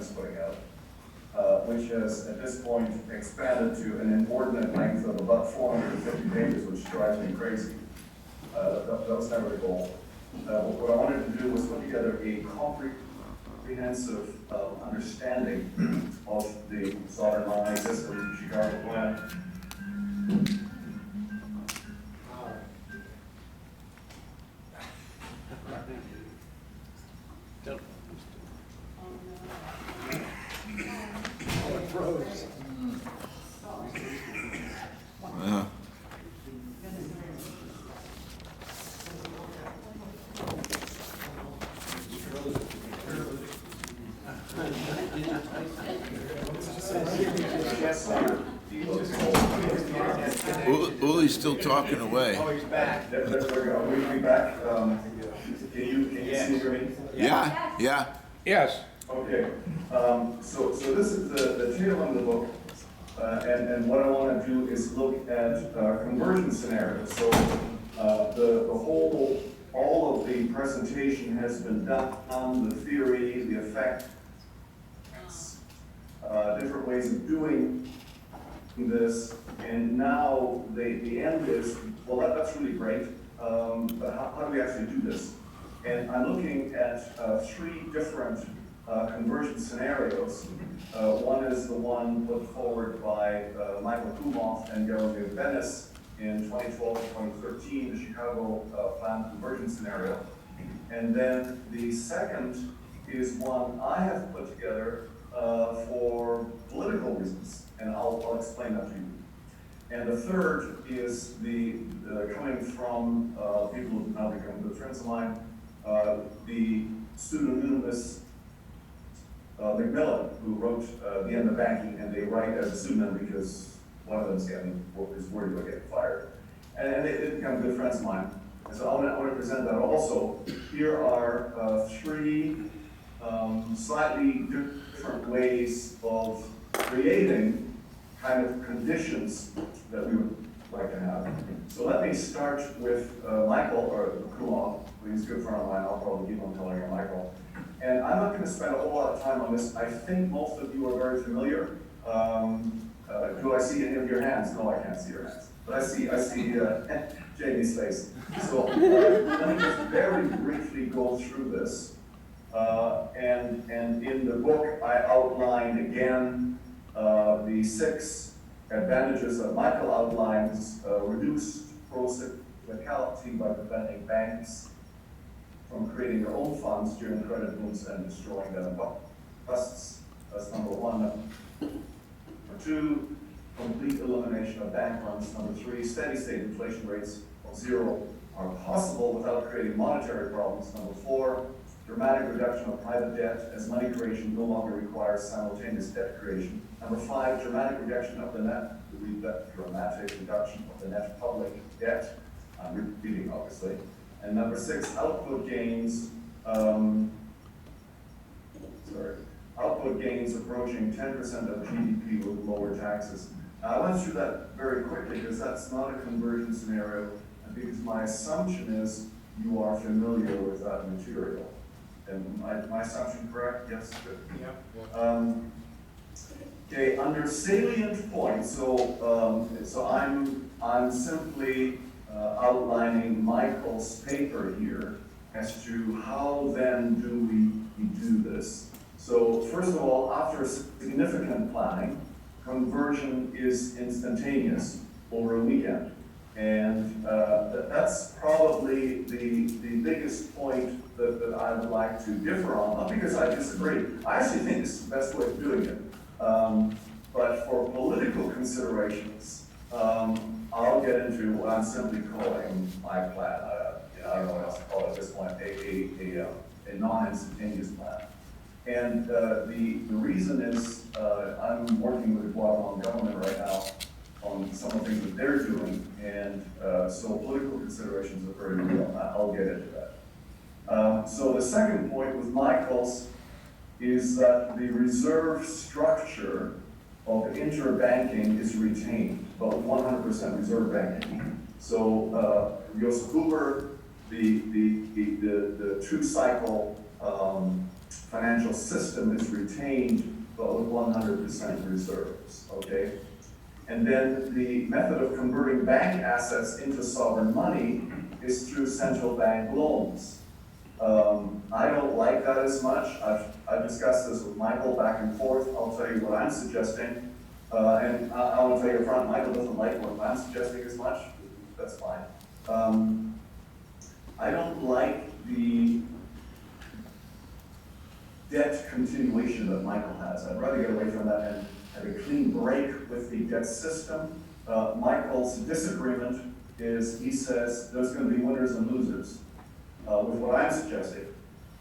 is putting out, which has at this point expanded to an inordinate length of about 450 pages, which drives me crazy. That was never the goal. What I wanted to do was put together a comprehensive understanding of the sovereign money system, Chicago plan. Yeah. Uli's still talking away. Oh, he's back. There we go. We'll be back. Can you see me? Yeah, yeah. Yes. Okay. So this is the tail end of the book. And what I want to do is look at conversion scenarios. So all of the presentation has been done on the theory, the effects, different ways of doing this, and now the end is, well, that's really great, but how do we actually do this? And I'm looking at three different conversion scenarios. One is the one put forward by Michael Kumoff and Jeremy Bennis in 2012 and 2013, the Chicago plan conversion scenario. And then the second is one I have put together for political reasons, and I'll explain that to you. And the third is coming from people who now become good friends of mine, the pseudonymous Macmillan, who wrote The End of Banking, and they write as a pseudonym because one of them is worried about getting fired. And they become good friends of mine. And so I want to present that also. Here are three slightly different ways of creating kind of conditions that we would like to have. So let me start with Michael, or Kumoff, who's a good friend of mine. I'll probably keep on calling him Michael. And I'm not going to spend a whole lot of time on this. I think most of you are very familiar. Do I see any of your hands? No, I can't see your hands. But I see Jamie's face. So let me just very briefly go through this. And in the book, I outlined again the 6 advantages that Michael outlines: reduced procyclicality by preventing banks from creating their own funds during credit booms and destroying them busts. That's number 1. Number 2, complete elimination of bank runs. Number 3, steady state inflation rates of 0 are possible without creating monetary problems. Number 4, dramatic reduction of private debt as money creation no longer requires simultaneous debt creation. Number 5, dramatic reduction of the net public debt. I'm repeating, obviously. And number 6, output gains. Output gains approaching 10% of GDP with lower taxes. Now, I went through that very quickly because that's not a conversion scenario, and because my assumption is you are familiar with that material. And my assumption correct? Yes, good. Yeah. Okay, under salient points, so I'm simply outlining Michael's paper here as to how then do we do this. So first of all, after significant planning, conversion is instantaneous over a weekend. And that's probably the biggest point that I would like to differ on, not because I disagree. I actually think it's the best way of doing it. But for political considerations, I'll get into what I'm simply calling my plan. I don't know what else to call it at this point, a non-instantaneous plan. And the reason is I'm working with the Guatemalan government right now on some of the things that they're doing, and so political considerations are very real. I'll get into that. So the second point with Michael's is that the reserve structure of interbanking is retained, about 100% reserve banking. So Joseph Hoover, the true cycle financial system is retained but with 100% reserves, okay? And then the method of converting bank assets into sovereign money is through central bank loans. I don't like that as much. I've discussed this with Michael back and forth. I'll tell you what I'm suggesting. And I want to tell you up front, Michael doesn't like what I'm suggesting as much. That's fine. I don't like the debt continuation that Michael has. I'd rather get away from that and have a clean break with the debt system. Michael's disagreement is he says there's going to be winners and losers with what I'm suggesting.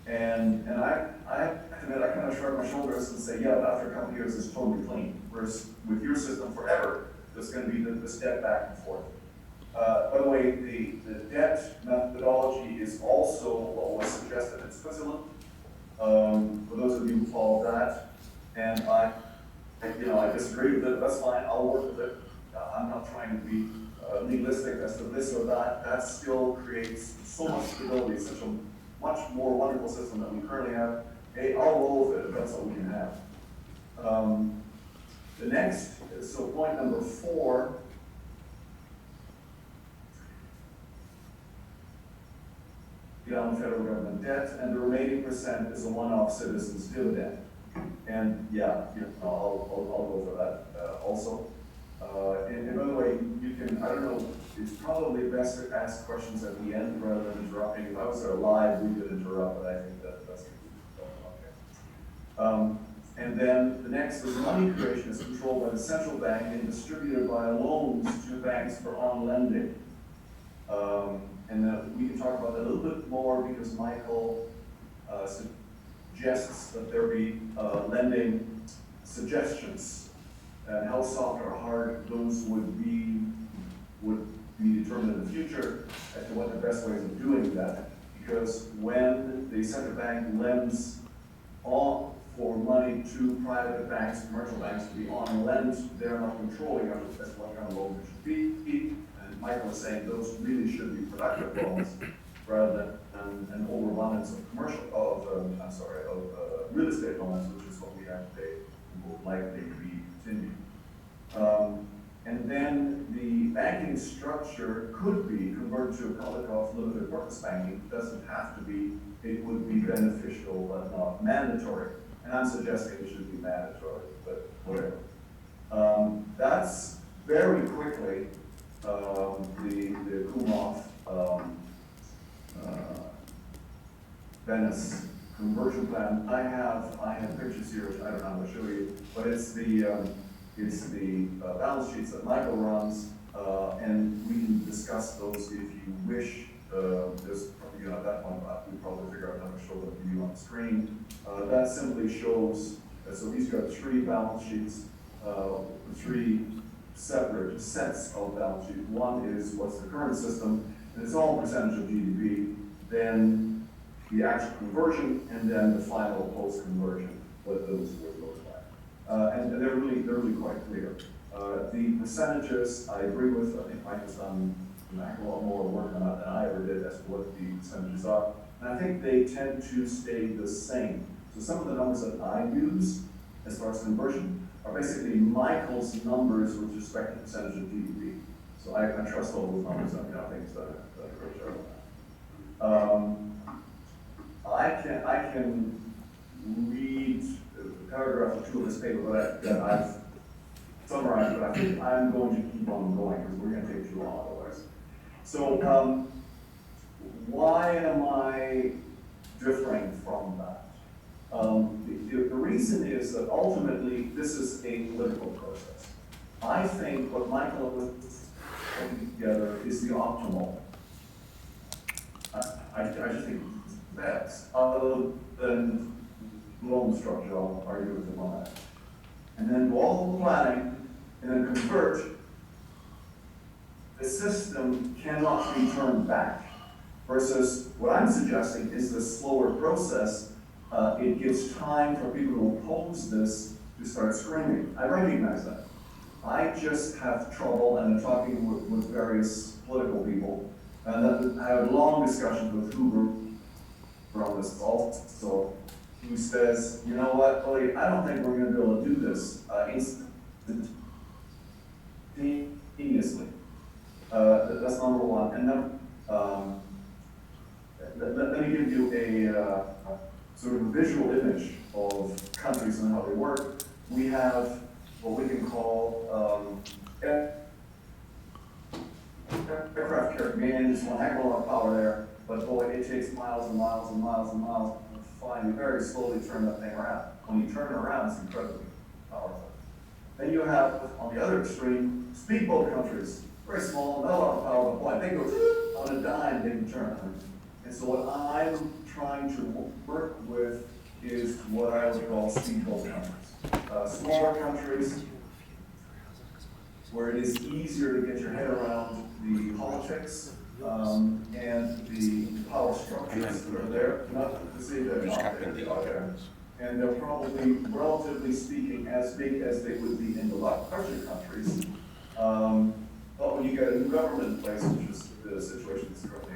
And I have to admit, I kind of shrug my shoulders and say, yeah, but after a couple of years, it's totally clean. Whereas with your system forever, there's going to be this debt back and forth. By the way, the debt methodology is also what was suggested in Switzerland. For those of you who follow that, and I disagree with it. That's fine. I'll work with it. I'm not trying to be legalistic as to this or that. That still creates so much stability, such a much more wonderful system than we currently have. Hey, I'll roll with it if that's what we can have. The next, so point number 4. On federal government debt, and the remaining percent is a one-off citizens dividend. And yeah, I'll go for that also. And by the way, you can, I don't know, it's probably best to ask questions at the end rather than interrupting. If I was there live, we could interrupt, but I think that's okay. And then the next is money creation is controlled by the central bank and distributed by loans to banks for on lending. And then we can talk about that a little bit more because Michael suggests that there be lending suggestions and how soft or hard those would be determined in the future as to what the best ways of doing that. Because when the central bank lends on for money to private banks, commercial banks to be on lend, they're not controlling what kind of loans it should be. Michael is saying those really should be productive loans rather than an overabundance of real estate loans, which is what we have today and will likely be continued. And then the banking structure could be converted to a public of limited purpose banking. It doesn't have to be. It would be beneficial but not mandatory. And I'm suggesting it should be mandatory, but whatever. That's very quickly the Kumhof Venice conversion plan. I have pictures here which I don't know how to show you, but it's the balance sheets that Michael runs, and we can discuss those if you wish. There's at that point we probably figure out how to show them to you on the screen. That simply shows. So these are 3 balance sheets, 3 separate sets of balance sheet. One is what's the current system, and it's all percentage of GDP, then the actual conversion, and then the final post-conversion, what those would look like. And they're really quite clear. The percentages, I agree with. I think Mike has done a lot more work on that than I ever did as to what the percentages are. And I think they tend to stay the same. So some of the numbers that I use as far as conversion are basically Michael's numbers with respect to percentage of GDP. So I trust all those numbers. I think it's done a great job on that. I can read paragraph or 2 of this paper that I've summarized, but I think I'm going to keep on going because we're going to take too long otherwise. So why am I differing from that? The reason is that ultimately this is a political process. I think what Michael was putting together is the optimal. I just think it's best, other than loan structure. I'll argue with him on that. And then do all the planning, and then convert. The system cannot be turned back. Versus what I'm suggesting is the slower process. It gives time for people who oppose this to start screaming. I recognize that. I just have trouble, and I'm talking with various political people, and I have long discussions with Hoover on this also. who says, you know what, Uli, I don't think we're gonna be able to do this instantaneously. That's number one. And then, let me give you a sort of visual image of countries and how they work. We have what we can call aircraft carrier. Man, just one heck of a lot of power there, but boy, it takes miles and miles and miles and miles to finally very slowly turn that thing around. When you turn it around, it's incredibly powerful. Then you have, on the other extreme, speedboat countries. Very small, not a lot of power, but boy, they go on a dime, they can turn. And so what I'm trying to work with is what I would call speedboat countries. Smaller countries where it is easier to get your head around the politics and the power structures that are there. Not to say they're not there, they are there. And they're probably, relatively speaking, as big as they would be in the larger countries. But when you get a new government in place, which is the situation that's currently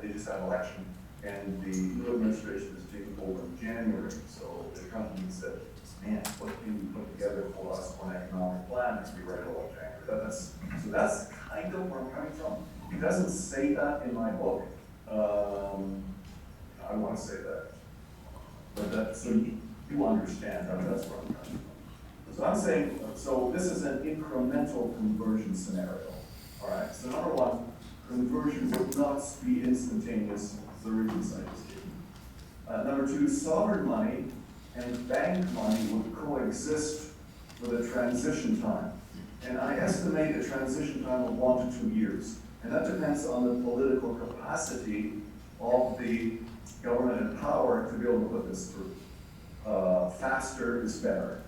they just had an election, and the new administration is taking over in January. So the company said, man, what can we put together for us on an economic plan as we write all January? So that's kind of where I'm coming from. It doesn't say that in my book. I want to say that. But that, so you understand how that's where I'm coming from. So I'm saying, so this is an incremental conversion scenario. All right, so number one, conversion would not be instantaneous for the reasons I just gave. Number two, sovereign money and bank money would coexist for the transition time. And I estimate a transition time of 1 to 2 years. And that depends on the political capacity of the government in power to be able to put this through. Faster is better.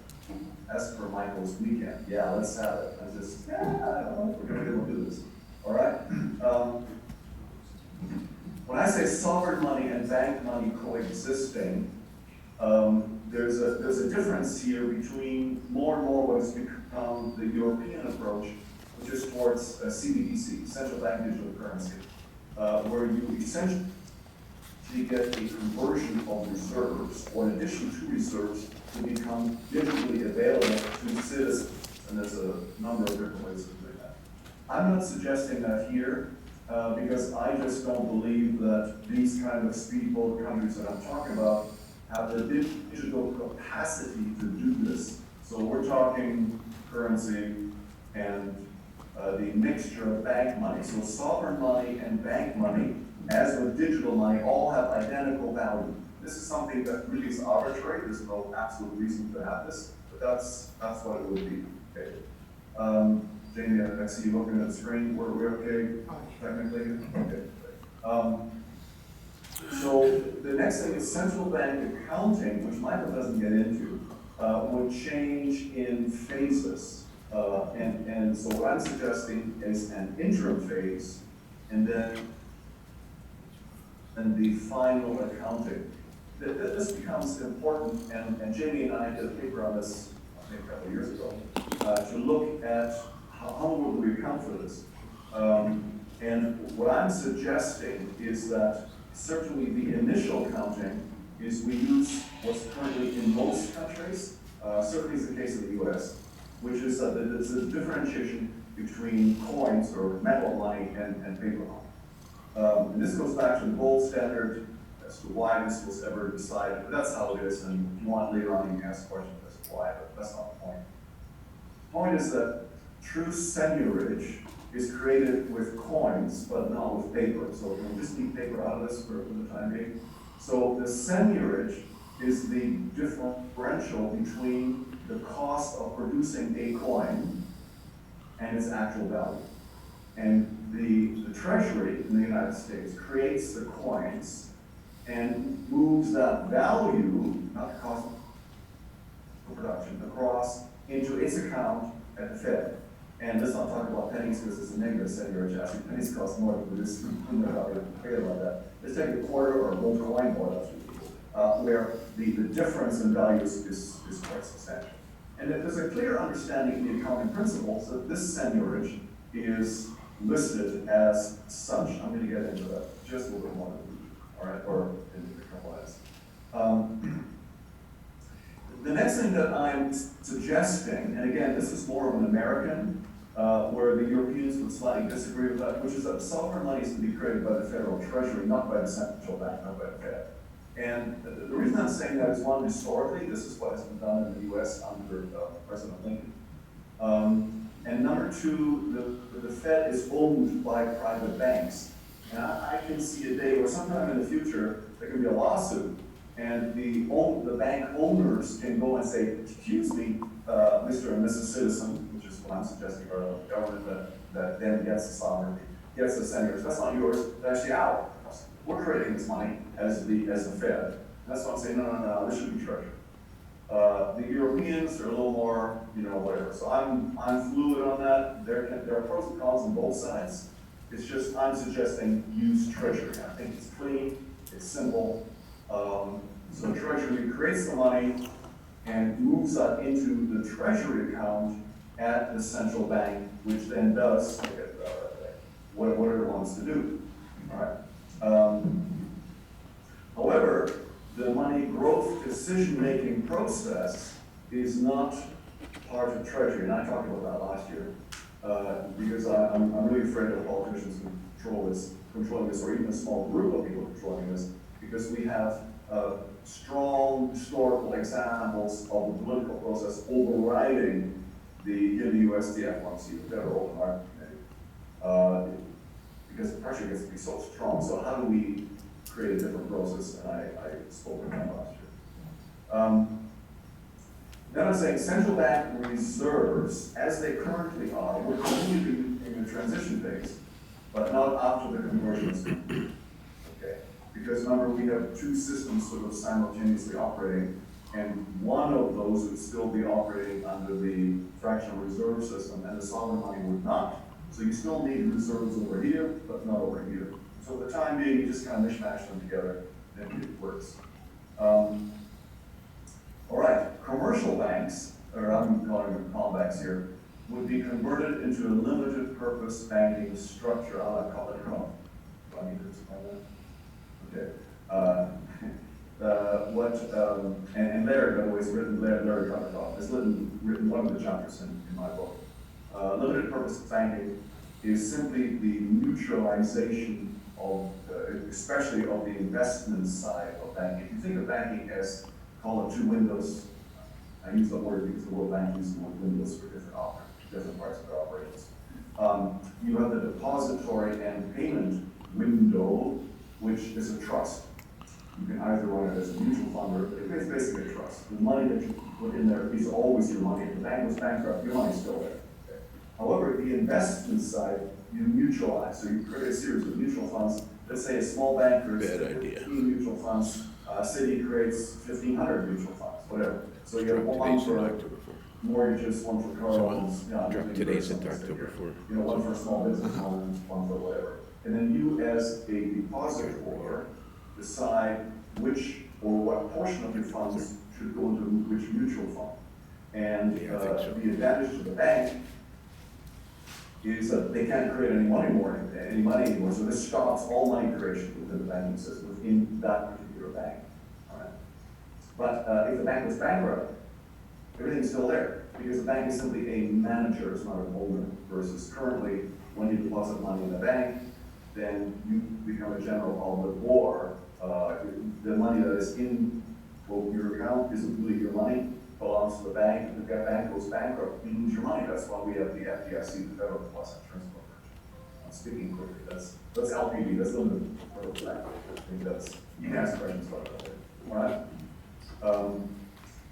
As per Michael's weekend, yeah, let's have it. I just, I don't know if we're gonna be able to do this. All right? When I say sovereign money and bank money coexisting, there's a difference here between more and more what has become the European approach, which is towards CBDC, central bank digital currency, where you essentially get a conversion of reserves, or in addition to reserves, to become digitally available to citizens. And there's a number of different ways of doing that. I'm not suggesting that here, because I just don't believe that these kind of speedboat countries that I'm talking about have the digital capacity to do this. So we're talking currency and the mixture of bank money. So sovereign money and bank money, as with digital money, all have identical value. This is something that really is arbitrary. There's no absolute reason to have this, but that's what it would be. Okay. Jamie, I see you looking at the screen. We're okay technically? Okay. So the next thing is central bank accounting, which Michael doesn't get into, would change in phases. And so what I'm suggesting is an interim phase, and then the final accounting. This becomes important, and Jamie and I did a paper on this, I think a couple of years ago, to look at how would we account for this. And what I'm suggesting is that certainly the initial counting is we use what's currently in most countries, certainly is the case in the US, which is that there's a differentiation between coins or metal money and paper money. And this goes back to the gold standard as to why this was ever decided, but that's how it is, and if you want later on you can ask questions as to why, but that's not the point. The point is that true seigniorage is created with coins, but not with paper. So we'll just leave paper out of this for the time being. So the seigniorage is the differential between the cost of producing a coin and its actual value. And the Treasury in the United States creates the coins and moves that value, not the cost of production, across into its account at the Fed. And let's not talk about pennies because it's a negative seigniorage. Actually, pennies cost more to produce. I'm not going to forget about that. Let's take a quarter or a gold coin, where the difference in values is quite substantial. And there's a clear understanding in the accounting principles that this seigniorage is listed as such. I'm going to get into that just a little bit more, all right, or in a couple of minutes. The next thing that I'm suggesting, and again, this is more of an American, where the Europeans would slightly disagree with that, which is that sovereign money is to be created by the federal treasury, not by the central bank, not by the Fed. And the reason I'm saying that is, one, historically, this is what has been done in the US under President Lincoln. And number two, the Fed is owned by private banks. And I can see a day where sometime in the future, there can be a lawsuit, and the bank owners can go and say, excuse me, Mr. and Mrs. Citizen, which is what I'm suggesting, or a government that then gets the sovereignty, gets the senators, that's not yours, that's actually ours. We're creating this money as the Fed. And that's why I'm saying, no, this should be treasury. The Europeans are a little more, whatever. So I'm fluid on that. There are pros and cons on both sides. It's just, I'm suggesting use treasury. I think it's clean, it's simple. So treasury creates the money and moves that into the treasury account at the central bank, which then does whatever it wants to do. All right. However, the money growth decision-making process is not part of treasury, and I talked about that last year, because I'm really afraid of politicians controlling this, or even a small group of people controlling this, because we have strong historical examples of the political process overriding the USDF FOMC, the Federal Open Market Committee, because the pressure gets to be so strong. So how do we create a different process? And I spoke about that last year. Then I'm saying central bank reserves, as they currently are, will continue in the transition phase, but not after the conversion is complete. Okay? Because remember, we have two systems sort of simultaneously operating, and one of those would still be operating under the fractional reserve system, and the sovereign money would not. So you still need reserves over here, but not over here. So for the time being, you just kind of mishmash them together, and it works. All right, commercial banks, or I'm calling them convex here, would be converted into a limited purpose banking structure. I'll call it COM. Do I need to explain that? Okay. And Larry, by the way, is written, Larry Cuttercloth, is written one of the chapters in my book. Limited purpose banking is simply the neutralization of, especially of the investment side of banking. If you think of banking as, call it two windows, I use the word because the World Bank uses the word windows for different parts of their operations. You have the depository and payment window, which is a trust. You can either run it as a mutual fund, or it's basically a trust. The money that you put in there is always your money. If the bank was bankrupt, your money's still there. Okay. However, the investment side, you mutualize. So you create a series of mutual funds. Let's say a small bank creates 15 mutual funds. City creates 1,500 mutual funds, whatever. So you have one for mortgages, one for car loans. Today's in October 4. One for small business loans, one for whatever. And then you, as a depositor, decide which or what portion of your funds should go into which mutual fund. And the advantage to the bank is that they can't create any money anymore. So this stops all money creation within the banking system, within that particular bank. All right. But if the bank was bankrupt, everything's still there, because the bank is simply a manager, it's not an owner, versus currently, when you deposit money in the bank, then you become a general obligor. The money that is in your account isn't really your money, belongs to the bank. If the bank goes bankrupt, you lose your money. That's why we have the FDIC, the Federal Deposit Insurance Corporation. I'm speaking quickly. That's LPD. That's limited purpose bank. I think that's, you can ask questions about that later. All right.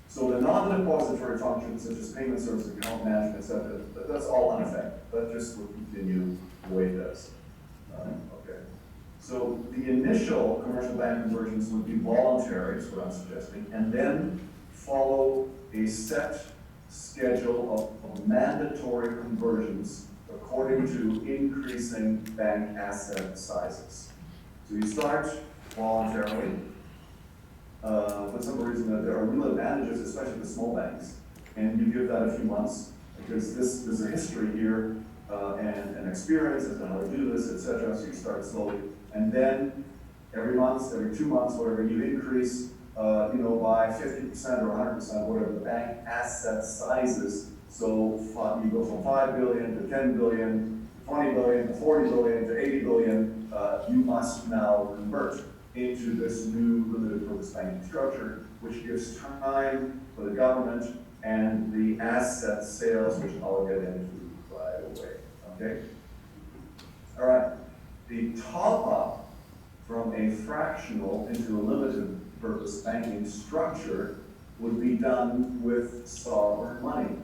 So the non-depository functions, such as payment service, account management, etc., that's all unaffected. That just will continue the way it does. Okay. So the initial commercial bank conversions would be voluntary, is what I'm suggesting, and then follow a set schedule of mandatory conversions according to increasing bank asset sizes. So you start voluntarily. For some reason, that there are real advantages, especially with small banks, and you give that a few months, because there's a history here and an experience as to how to do this, etc. So you start slowly, and then every month, every 2 months, whatever, you increase by 50% or 100%, whatever the bank asset sizes. So you go from 5 billion to 10 billion, 20 billion to 40 billion to 80 billion, you must now convert into this new limited purpose banking structure, which gives time for the government and the asset sales, which I'll get into right away, okay? All right, the top up from a fractional into a limited purpose banking structure would be done with sovereign money.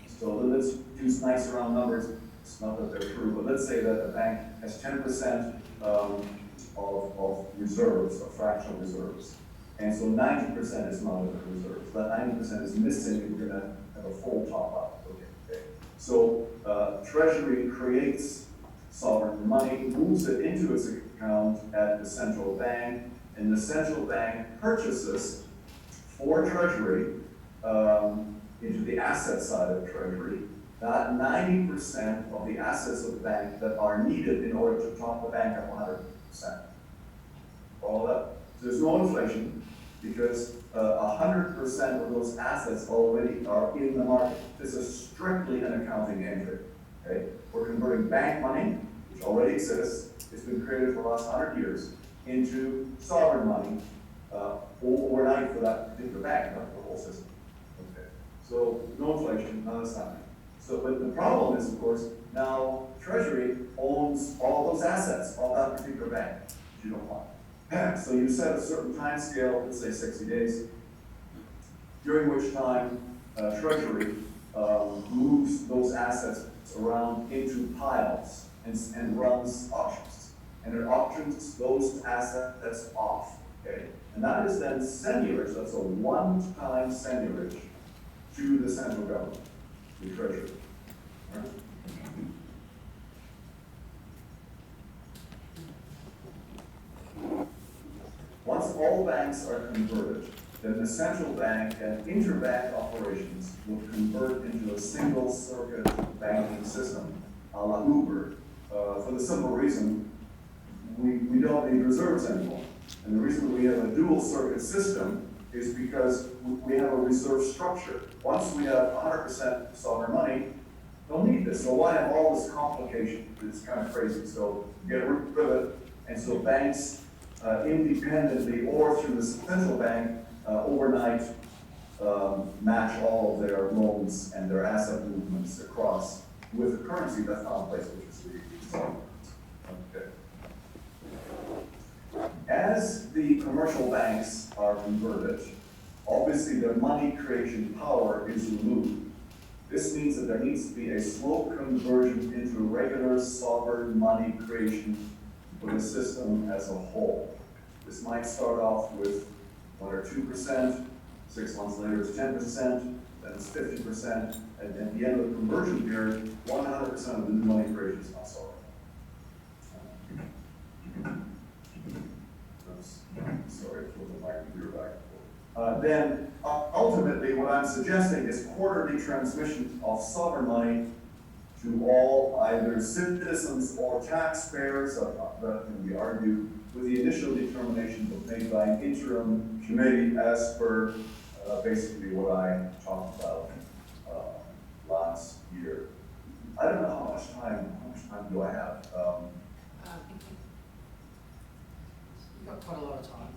So let's use nice round numbers. It's not that they're true, but let's say that a bank has 10% of reserves, of fractional reserves. And so 90% is not in the reserves. That 90% is missing, you're gonna have a full top up. Okay. So Treasury creates sovereign money, moves it into its account at the central bank, and the central bank purchases for Treasury into the asset side of Treasury, that 90% of the assets of the bank that are needed in order to top the bank up 100%. All that. There's no inflation because 100% of those assets already are in the market. This is strictly an accounting entry. Okay? We're converting bank money, which already exists, it's been created for the last 100 years, into sovereign money overnight for that particular bank, not the whole system. Okay. So no inflation, none of this happening. So, but the problem is, of course, now Treasury owns all those assets of that particular bank, which you don't want. So you set a certain time scale, let's say 60 days, during which time Treasury moves those assets around into piles and runs auctions. And it auctions those assets off, okay? And that is then seniorage, that's a one-time seniorage to the central government, the Treasury. All right? Once all banks are converted, then the central bank and interbank operations will convert into a single circuit banking system, a la Uber, for the simple reason we don't need reserves anymore. And the reason we have a dual circuit system is because we have a reserve structure. Once we have 100% sovereign money, don't need this. So why have all this complication? It's kind of crazy. So get rid of it. And so banks independently or through the central bank overnight match all of their loans and their asset movements across with the currency that's not in place, which is the sovereign. Okay. As the commercial banks are converted, obviously their money creation power is removed. This means that there needs to be a slow conversion into regular sovereign money creation for the system as a whole. This might start off with 1 or 2%, 6 months later it's 10%, then it's 50%, and at the end of the conversion period, 100% of the new money creation is not sovereign. Sorry, flipping my computer back and forth. Then, ultimately, what I'm suggesting is quarterly transmission of sovereign money to all either citizens or taxpayers, that can be argued, with the initial determination made by an interim committee as per basically what I talked about last year. I don't know how much time do I have? You've got quite a lot of time.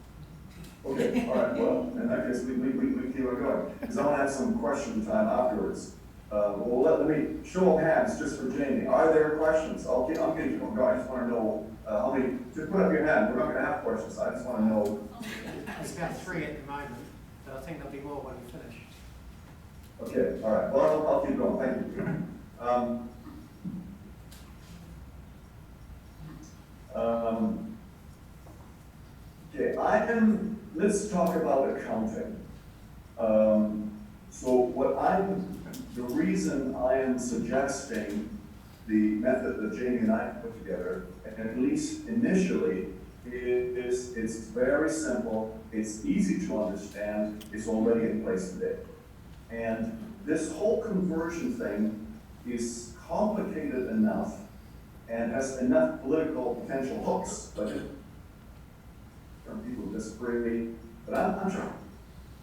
Okay, all right, well, in that case, we keep on going, because I want to have some question time afterwards. Well, let me show of hands just for Jamie. Are there questions? I'll get you one. I just want to know how many. Just put up your hand. We're not going to have questions. I just want to know. There's about 3 at the moment, but I think there'll be more when we finish. Okay, all right. Well, I'll keep going. Thank you. Okay, let's talk about accounting. The reason I am suggesting the method that Jamie and I put together, at least initially, is it's very simple, it's easy to understand, it's already in place today. And this whole conversion thing is complicated enough and has enough political potential hooks, but some people disagree, but I'm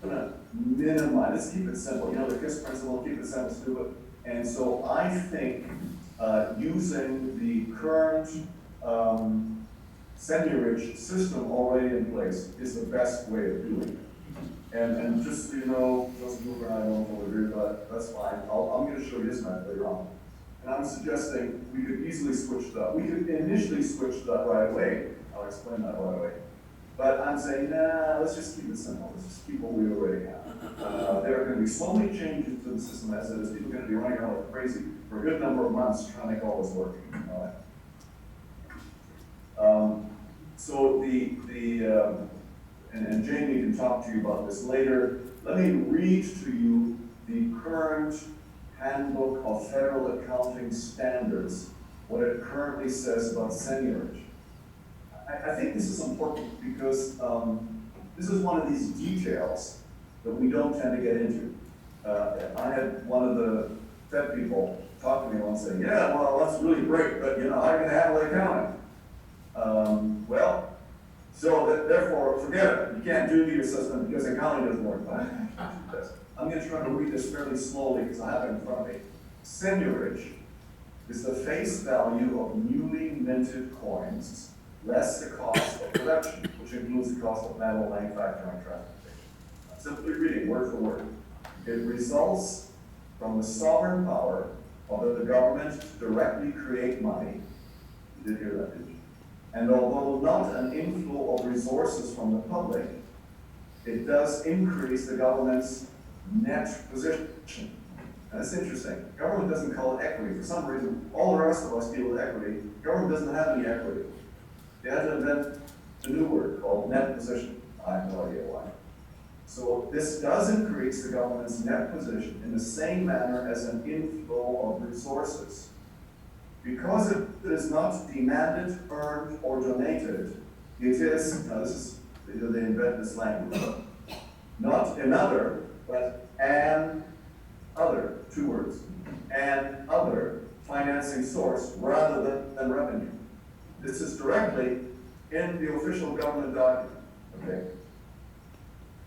gonna minimize, let's keep it simple, you know, the KISS principle, keep it simple, stupid. And so I think, using the current, seniorage system already in place is the best way of doing it. And just so you know, Joseph Hoover and I don't fully agree, but that's fine. I'm gonna show you his method later on. And I'm suggesting we could easily switch that. We could initially switch that right away. I'll explain that right away. But I'm saying, nah, let's just keep it simple. Let's just keep what we already have. There are going to be so many changes to the system as it is. People are going to be running around like crazy for a good number of months trying to make all this work. All right. So and Jamie can talk to you about this later. Let me read to you the current Handbook of Federal Accounting Standards, what it currently says about seniorage. I think this is important because this is one of these details that we don't tend to get into. I had one of the Fed people talk to me once saying, yeah, well, that's really great, but you know, how are you going to handle accounting? Well, so therefore, forget it. You can't do the assessment because accounting doesn't work. I'm going to try to read this fairly slowly because I have it in front of me. Seniorage is the face value of newly minted coins less the cost of production, which includes the cost of metal manufacturing and transportation. Simply reading word for word. It results from the sovereign power of the government to directly create money. You did hear that, didn't you? And although not an inflow of resources from the public, it does increase the government's net position. And that's interesting. Government doesn't call it equity. For some reason, all the rest of us deal with equity. Government doesn't have any equity. They had to invent a new word called net position. I have no idea why. So this does increase the government's net position in the same manner as an inflow of resources. Because it is not demanded, earned, or donated, it is, now this is, they invent this language, not another, but an other, two words, an other financing source rather than revenue. This is directly in the official government document, okay?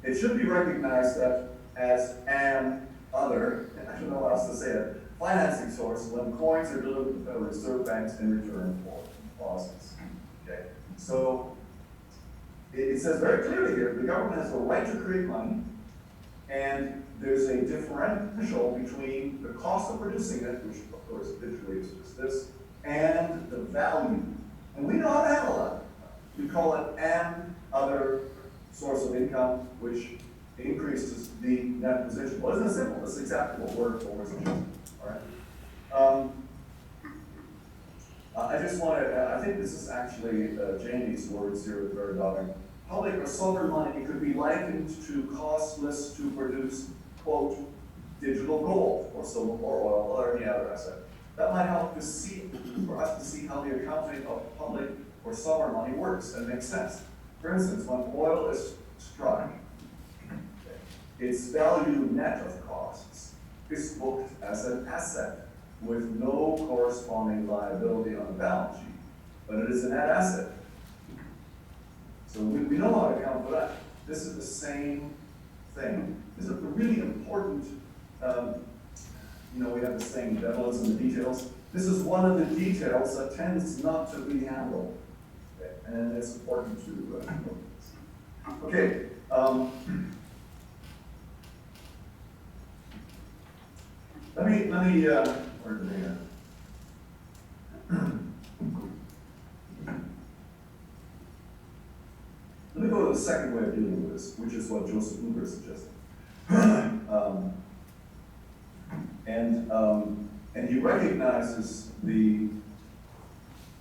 It should be recognized that as an other, I don't know how else to say it, financing source when coins are delivered to Federal Reserve banks in return for deposits, okay? So it says very clearly here, the government has the right to create money, and there's a differential between the cost of producing it, which of course literally is just this, and the value. And we know how to handle that. We call it an other source of income, which increases the net position. Well, isn't it simple? That's exactly what we're saying. All right. I just want to, I think this is actually Jamie's words here at the very bottom. Public or sovereign money could be likened to costless to produce, quote, digital gold or silver or oil or any other asset. That might help to see, for us to see how the accounting of public or sovereign money works and makes sense. For instance, when oil is struck, its value net of costs is booked as an asset with no corresponding liability on the balance sheet, but it is a net asset. So we know how to account for that. This is the same thing. This is a really important, we have this thing, devil is in the details. This is one of the details that tends not to be handled. Okay? And it's important to know this. Okay. Let me, where did they Let me go to the second way of dealing with this, which is what Joseph Hoover suggested. And he recognizes the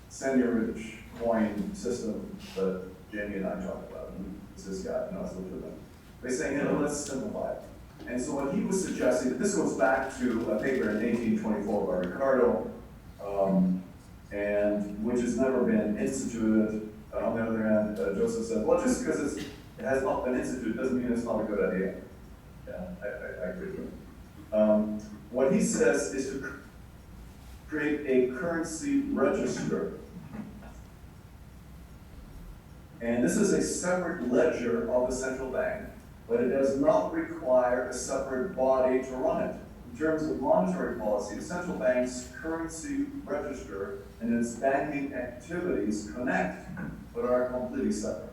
seniorage coin system that Jamie and I talked about. It's this guy, and I was looking at them. They're saying, let's simplify it. And so what he was suggesting, this goes back to a paper in 1824 by Ricardo, and which has never been instituted. On the other hand, Joseph said, well, just because it has not been instituted doesn't mean it's not a good idea. Yeah, I agree with him. What he says is to create a currency register. And this is a separate ledger of the central bank, but it does not require a separate body to run it. In terms of monetary policy, the central bank's currency register and its banking activities connect, but are completely separate.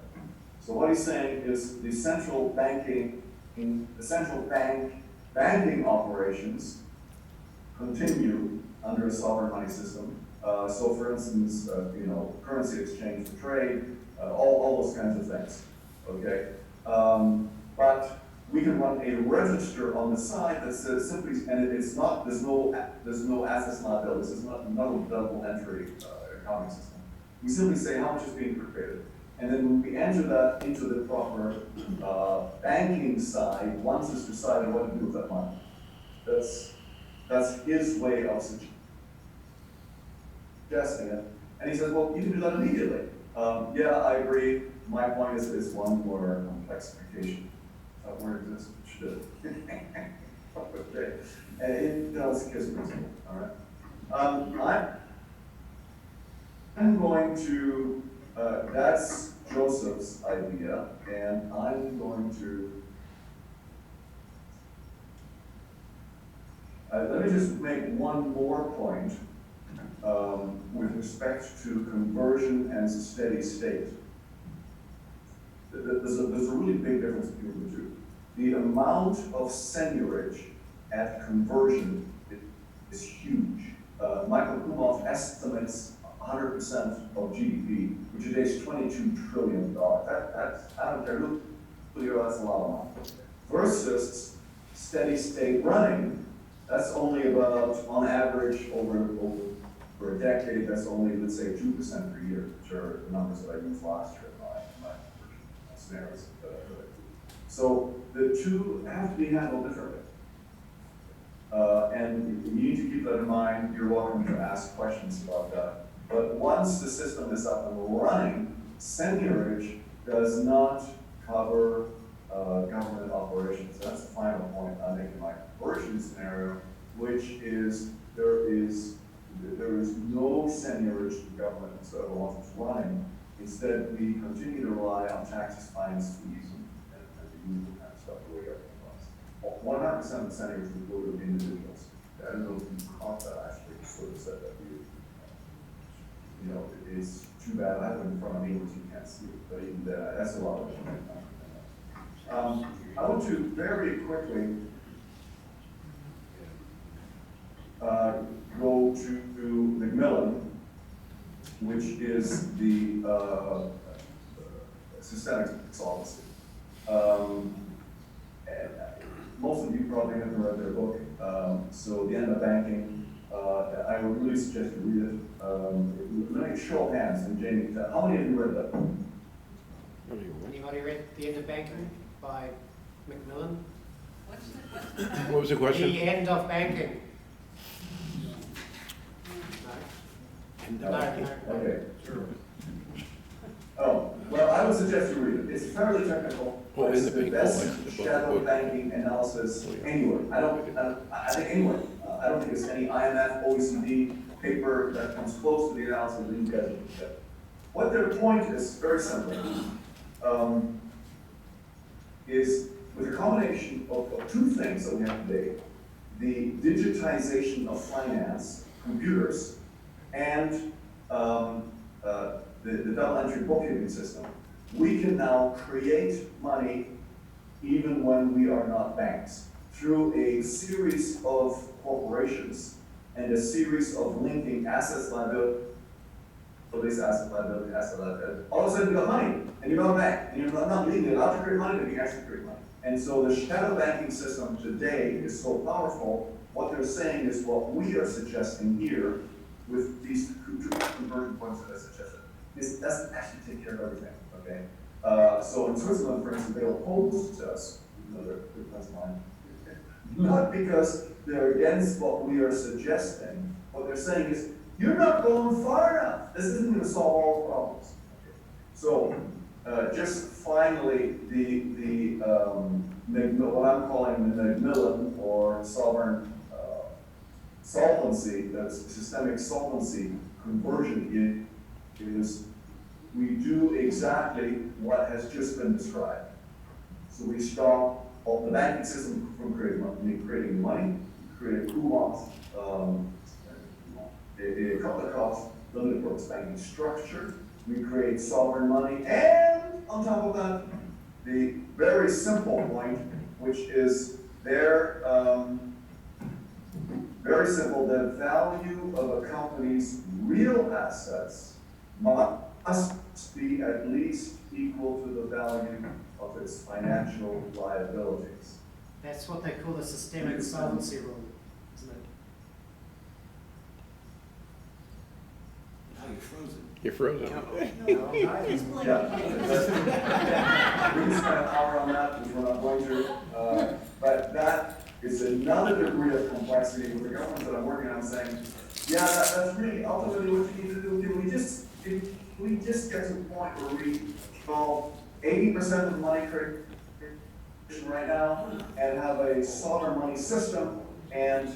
So what he's saying is the central banking operations continue under a sovereign money system. So for instance, currency exchange for trade, all those kinds of things, okay? But we can run a register on the side that says simply, and it's not, there's no assets and liabilities, it's not no double entry accounting system. We simply say how much is being created. And then when we enter that into the proper banking side, once it's decided what to do with that money. That's his way of suggesting it. And he says, well, you can do that immediately. Yeah, I agree. My point is it's one more complexification. Where exists should. Okay. And it does kiss principle, all right? I'm going to, that's Joseph's idea, and I'm going to, let me just make one more point with respect to conversion and steady state. There's a really big difference between the two. The amount of seigniorage at conversion is huge. Michael Kumhoff estimates 100% of GDP, which today is $22 trillion. I don't care who you are, that's a lot of money. Versus steady state running, that's only about, on average, over a decade, that's only, let's say, 2% per year, which are the numbers that I used last year in my scenarios. So the two have to be handled differently. And you need to keep that in mind. You're welcome to ask questions about that. But once the system is up and running, seigniorage does not cover government operations. That's the final point I make in my conversion scenario, which is there is no seigniorage to government whatsoever once it's running. Instead, we continue to rely on taxes, fines, fees, and the usual kind of stuff the way everything runs. 100% of the seigniorage would go to individuals. I don't know if you caught that, actually, sort of said that you. It's too bad I have it in front of me, which you can't see, but even that's a lot of it. I want to very quickly go to Macmillan, which is the systemic solvency. Most of you probably haven't read their book, so the end of banking. I would really suggest you read it. Let me show of hands, and Jamie, how many of you read that book? Anybody read The End of Banking by Macmillan? What was the question? The End of Banking. No. Okay. Oh, well, I would suggest you read it. It's fairly technical, but it's the best shadow banking analysis anywhere. I think anywhere. I don't think there's any IMF, OECD paper that comes close to the analysis that you guys have done. What their point is, very simply, is with a combination of two things that we have today, the digitization of finance, computers, and the double entry bookkeeping system, we can now create money even when we are not banks through a series of corporations and a series of linking assets, liability, asset liability. All of a sudden you got money and you're not a bank and you're not legally allowed to create money, but you can actually create money. And so the shadow banking system today is so powerful. What they're saying is what we are suggesting here with these two conversion points that I suggested. This doesn't actually take care of everything, okay? So in Switzerland, for instance, they oppose us, another good friend of mine, not because they're against what we are suggesting. What they're saying is, you're not going far enough. This isn't going to solve all the problems. Okay. So just finally, what I'm calling the Macmillan or sovereign solvency, that's systemic solvency conversion is we do exactly what has just been described. So we stop all the banking system from creating money, create coupons, a couple of costs, limited purpose banking structure. We create sovereign money, and on top of that, the very simple point, which is very simple, the value of a company's real assets must be at least equal to the value of its financial liabilities. That's what they call the systemic solvency rule, isn't it? Now you're frozen. You're frozen. No, Yeah. We can spend an hour on that, which we're not going to, but that is another degree of complexity with the governments that I'm working on saying, yeah, that's really ultimately what you need to do. If we just get to the point where we solve 80% of the money creation right now and have a sovereign money system and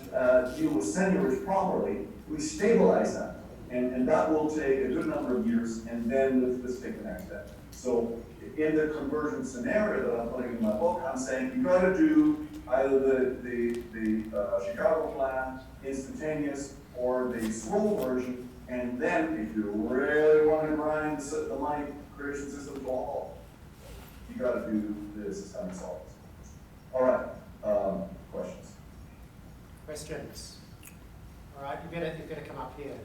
deal with seniorage properly, we stabilize that. And that will take a good number of years, and then let's take the next step. So in the conversion scenario that I'm putting in my book, I'm saying you got to do either the Chicago plan, instantaneous, or the scroll version, and then if you really want to grind the money creation system to a halt, you got to do the systemic solvency. All right, questions? Questions? All right, you better come up here.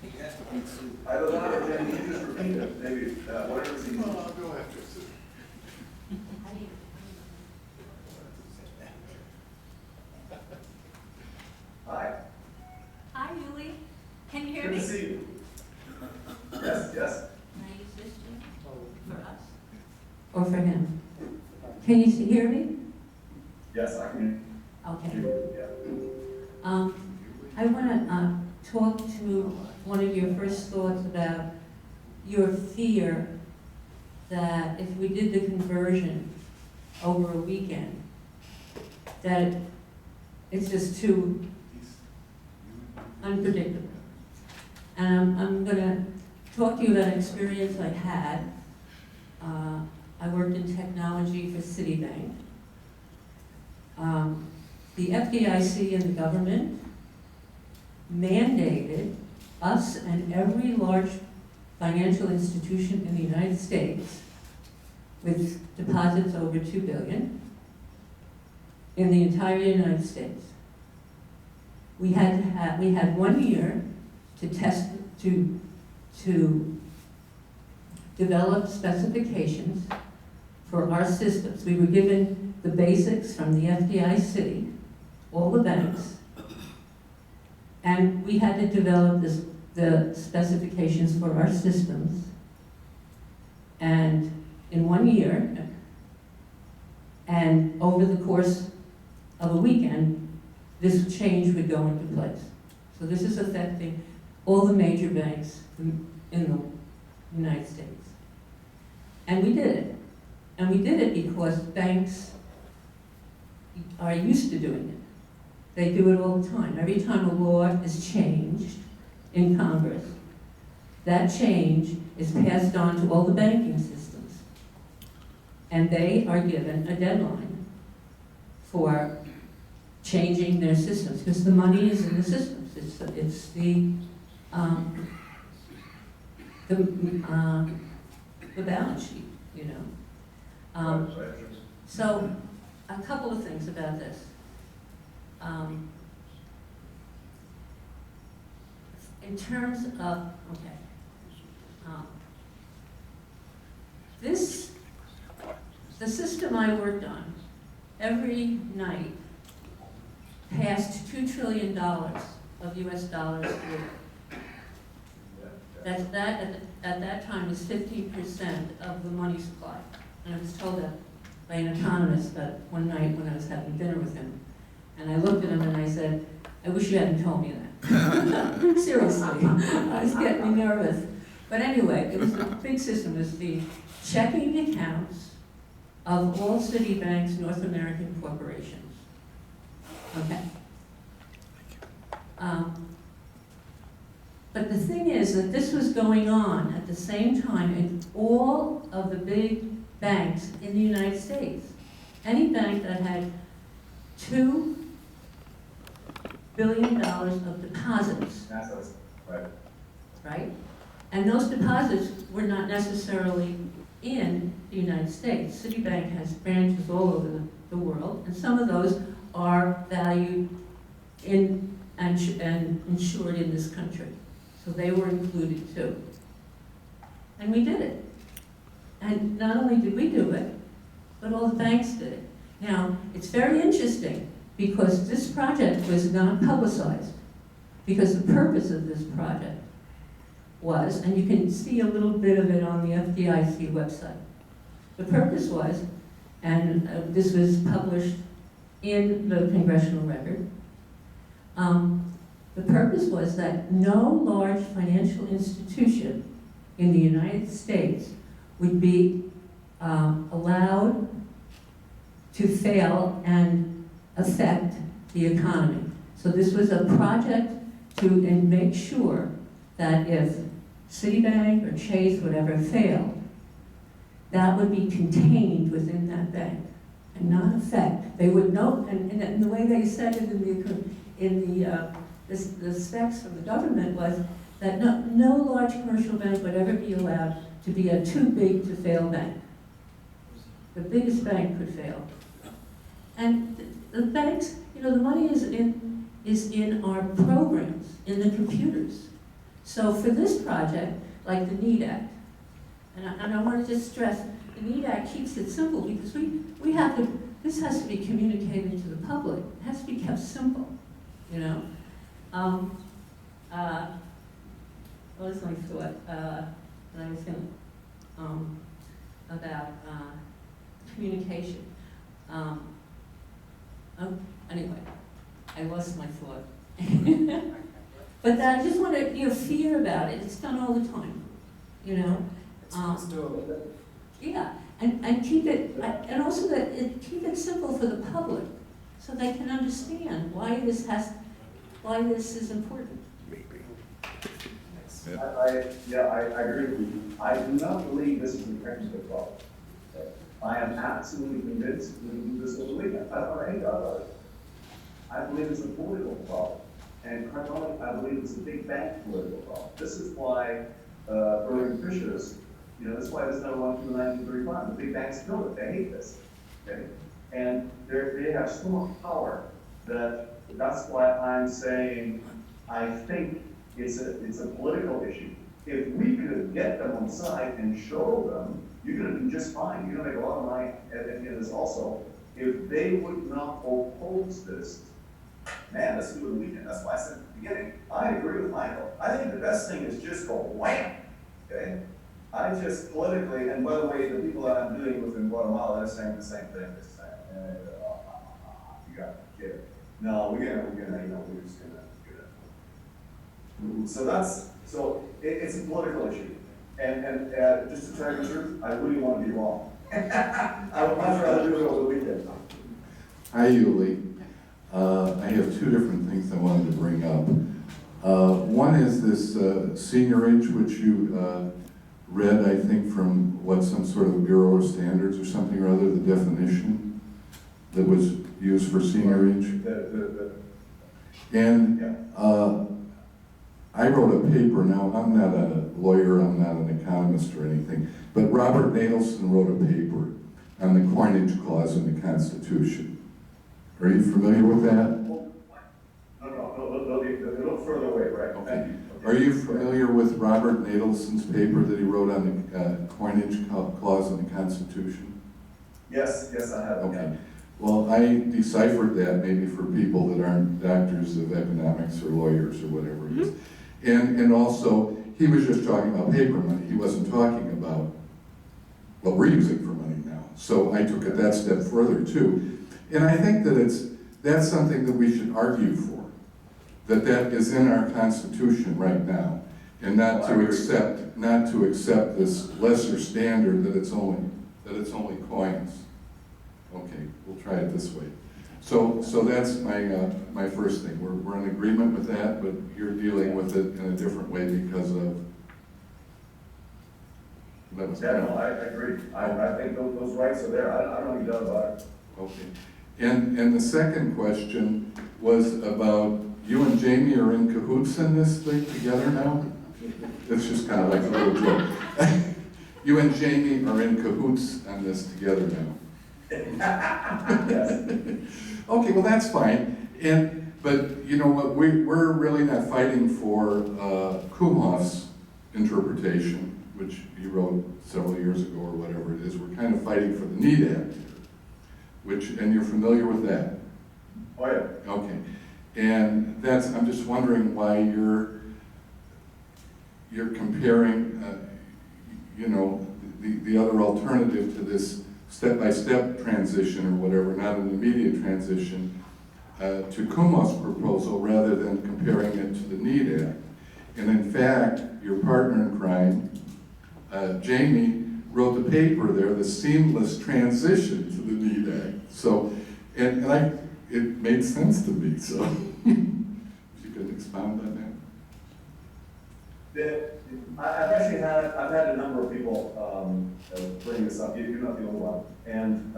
You have to eat soup. I don't know, Jenny, you just repeat it, maybe, whatever's easy. Go after. Hi, Hi, Uli. Can you hear good me? to see you. Yes, yes. Can I use this Jim, for us? Or for him? Can you hear me? Yes, I can Okay. hear you, yeah. I want to talk to one of your first thoughts about your fear that if we did the conversion over a weekend, that it's just too unpredictable. And I'm going to talk to you about an experience I had. I worked in technology for Citibank. The FDIC and the government mandated us and every large financial institution in the United States with deposits over $2 billion in the entire United States. We had 1 year to test, to develop specifications for our systems. We were given the basics from the FDIC, all the banks, and we had to develop the specifications for our systems. And in 1 year, and over the course of a weekend, this change would go into place. So this is affecting all the major banks in the United States. And we did it. And we did it because banks are used to doing it. They do it all the time. Every time a law is changed in Congress, that change is passed on to all the banking systems. And they are given a deadline for changing their systems, because the money is in the systems. It's the balance sheet, you know. So, a couple of things about this. In terms of, the system I worked on, every night passed $2 trillion of US dollars through. That at that time was 15% of the money supply. And I was told that by an economist one night when I was having dinner with him. And I looked at him and I said, I wish you hadn't told me that. Seriously, I was getting nervous. But anyway, it was a big system. It was the checking accounts of all Citibank's North American corporations. Okay. But the thing is that this was going on at the same time in all of the big banks in the United States. Any bank that had $2 billion of deposits, Assets, right? right? And those deposits were not necessarily in the United States. Citibank has branches all over the world, and some of those are valued in and insured in this country. So they were included too. And we did it. And not only did we do it, but all the banks did it. Now, it's very interesting because this project was not publicized, because the purpose of this project was, and you can see a little bit of it on the FDIC website. The purpose was, and this was published in the Congressional Record, the purpose was that no large financial institution in the United States would be allowed to fail and affect the economy. So this was a project to make sure that if Citibank or Chase, whatever, failed, that would be contained within that bank and not affect. They would know, and the way they said it the specs from the government was that no large commercial bank would ever be allowed to be a too big to fail bank. The biggest bank could fail. And the banks, the money is in our programs, in the computers. So for this project, like the NEED Act, and I want to just stress, the NEED Act keeps it simple because we have to, this has to be communicated to the public. It has to be kept simple, What was my thought? That I was going to, about communication. Anyway, I lost my thought. But I just want to, fear about it. It's done all the time, It's doable. Yeah, and keep it, and also keep it simple for the public, so they can understand why this is important. I agree with you. I do not believe this is a technical problem. I am absolutely convinced we can do this over the weekend. I don't know any doubt about it. I believe it's a political problem. And quite honestly, I believe it's a big bank political problem. This is why Bergen Fishers, that's why this never went through 1935. The big banks know it. They hate this. Okay? And they have so much power that's why I'm saying I think it's a political issue. If we could get them on side and show them, you're going to do just fine. You're going to make a lot of money at the end of this also. If they would not oppose this, man, let's do it the weekend. That's why I said at the beginning, I agree with Michael. I think the best thing is just go wham, okay? I just politically, and by the way, the people that I'm doing with in Guatemala, they're saying the same thing. They're saying, you got to kid. No, we're just gonna do it. So it's a political issue. And just to tell you the truth, I really want to be wrong. I would much rather do it over the weekend. Hi, Uli. I have two different things I wanted to bring up. One is this seniorage, which you read, I think, from some sort of Bureau of Standards or something or other, the definition that was used for seniorage. And I wrote a paper. Now, I'm not a lawyer, I'm not an economist or anything, but Robert Nadelson wrote a paper on the coinage clause in the Constitution. Are you familiar with that? No, a little further away, right? Okay. Are you familiar with Robert Nadelson's paper that he wrote on the coinage clause in the Constitution? Yes, I have. Okay. Well, I deciphered that maybe for people that aren't doctors of economics or lawyers or whatever it is. And also, he was just talking about paper money. He wasn't talking about what we're using for money now. So I took it that step further too. And I think that that's something that we should argue for, that is in our Constitution right now, and not to accept this lesser standard that it's only coins. Okay, we'll try it this way. So that's my first thing. We're in agreement with that, but you're dealing with it in a different way because of. That was Yeah, no, I agree. I think those rights are there. I don't need doubt about it. Okay. And the second question was about, you and Jamie are in cahoots in this thing together now? It's just kind of like a little joke. You and Jamie are in cahoots on this together now. Yes. Okay, well, that's fine. But you know what, we're really not fighting for Kumhoff's interpretation, which he wrote several years ago or whatever it is. We're kind of fighting for the Need Act here, and you're familiar with that? Oh, yeah. Okay. And I'm just wondering why you're comparing, the other alternative to this step-by-step transition or whatever, not an immediate transition, to Kumhoff's proposal rather than comparing it to the Need Act. And in fact, your partner in crime, Jamie, wrote the paper there, The Seamless Transition to the Need Act. So, it made sense to me, so if you could expound on that. I've had a number of people bring this up. You're not the only one. And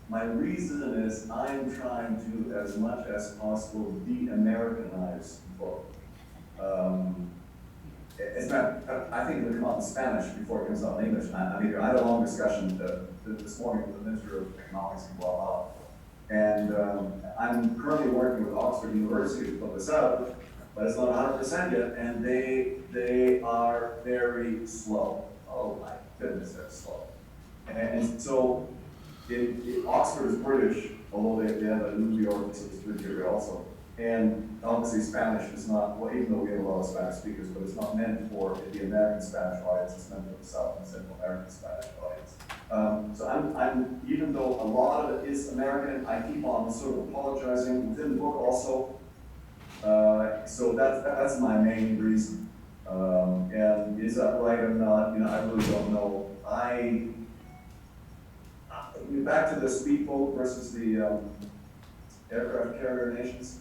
my reason is I'm trying to, as much as possible, de-Americanize the book. It's not, I think it'll come out in Spanish before it comes out in English. I mean, I had a long discussion this morning with the Minister of Economics in Guatemala. And I'm currently working with Oxford University to put this out, but it's not 100% yet, and they are very slow. Oh my goodness, they're slow. And so Oxford is British, although they have a New York subsidiary also. And obviously Spanish is not, well, even though we have a lot of Spanish speakers, but it's not meant for the American Spanish audience, it's meant for the South and Central American Spanish audience. So I'm, even though a lot of it is American, I keep on sort of apologizing within the book also. So that's my main reason. And is that right or not? I really don't know. Back to the speedboat versus the aircraft carrier nations.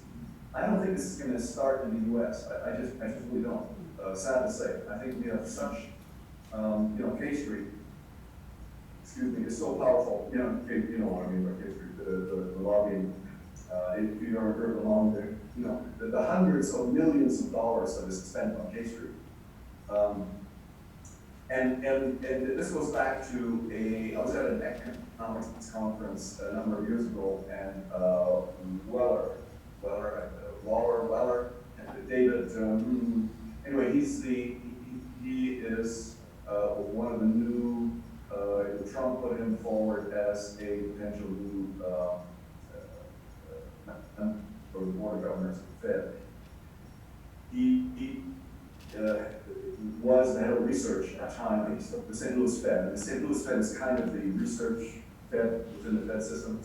I don't think this is going to start in the U.S. I just really don't. Sad to say. I think we have such, K Street. Excuse me, is so powerful. You know what I mean by K Street, the lobbying. If you've ever heard along there, the hundreds of millions of dollars that is spent on K Street. And this goes back to I was at an economics conference a number of years ago, and Waller, David, anyway, he is one of the new, Trump put him forward as a potential new for the board of governors of the Fed. He was the head of research at the time, the St. Louis Fed. And the St. Louis Fed is kind of the research Fed within the Fed system,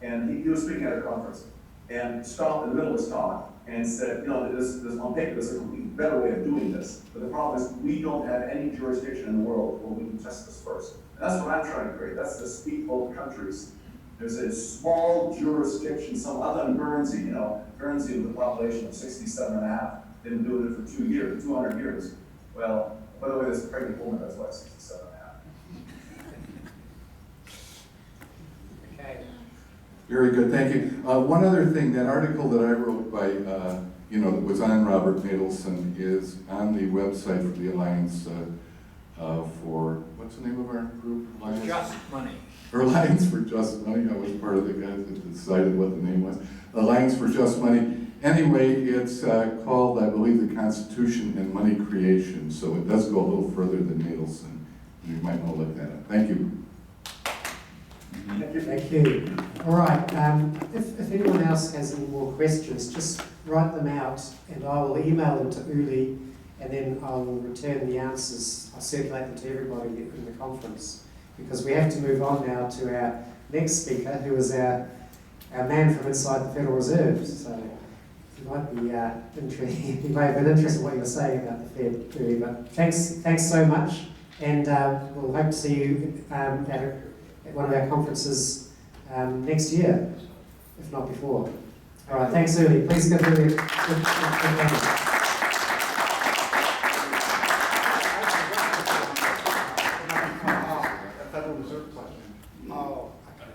and he was speaking at a conference and stopped in the middle of his talk and said, this on paper, there's a completely better way of doing this. But the problem is we don't have any jurisdiction in the world where we can test this first. And that's what I'm trying to create. That's the speedboat countries. There's a small jurisdiction, some other than Guernsey, Guernsey with a population of 67.5. They've been doing it for 200 years. Well, by the way, there's a pregnant woman, that's why 67.5. Okay. Very good, thank you. One other thing, that article that I wrote by, that was on Robert Nadelson is on the website for the Alliance for, what's the name of our group? Alliance? Just Money. Or Alliance for Just Money. I was part of the guys that decided what the name was. Alliance for Just Money. Anyway, it's called, I believe, The Constitution and Money Creation. So it does go a little further than Nadelson. You might want to look that up. Thank you. Thank you. All right, if anyone else has any more questions, just write them out and I will email them to Uli and then I will return the answers. I'll circulate them to everybody in the conference because we have to move on now to our next speaker who is our man from inside the Federal Reserve. So you might be you may have been interested in what you were saying about the Fed, Uli, but thanks so much and we'll hope to see you at one of our conferences next year, if not before. All right, thanks, Uli. Please give Uli a good round. Federal Reserve question. Oh, okay.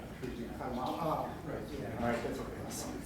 All right, that's okay.